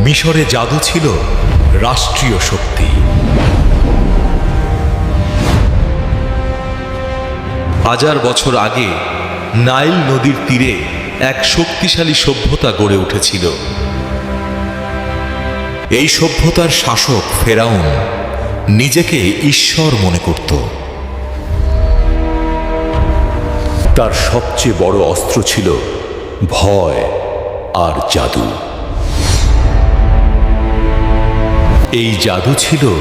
মিশরে জাদু ছিল রাষ্ট্রীয় শক্তি। হাজার বছর আগে নাইল নদীর তীরে এক শক্তিশালী সভ্যতা গড়ে উঠেছিল। এই সভ্যতার শাসক ফেরাউন নিজেকে ঈশ্বর মনে করত। তার সবচেয়ে বড় অস্ত্র ছিল ভয় আর জাদু। এই জাদু ছিল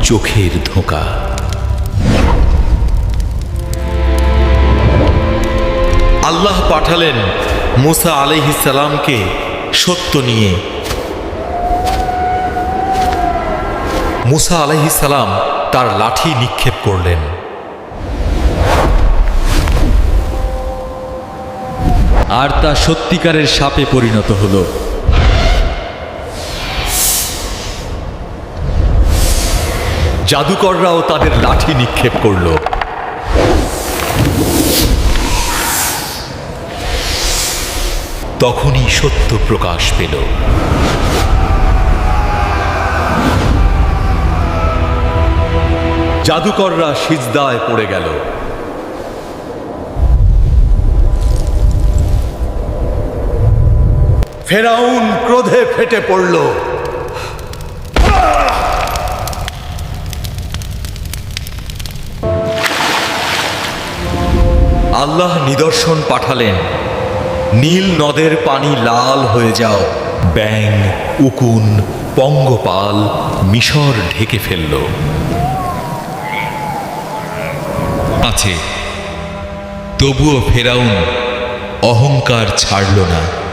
চোখের ধোঁকা। আল্লাহ পাঠালেন মুসা আলাইহিস সালামকে সত্য নিয়ে। মুসা আলাইহিস সালাম তার লাঠি নিক্ষেপ করলেন। আর তা সত্যিকারের সাপে পরিণত হলো। জাদুকররাও তাদের লাঠি নিক্ষেপ করল। তখনই সত্য প্রকাশ পেল। জাদুকররা সিজদায় পড়ে গেল। ফেরাউন ক্রোধে ফেটে পড়ল। আল্লাহ নিদর্শন পাঠালেন, নীল নদের পানি লাল হয়ে যাও। ব্যাং, উকুন, পঙ্গপাল মিশর ঢেকে ফেলল। তবুও ফেরাউন অহংকার ছাড়ল না।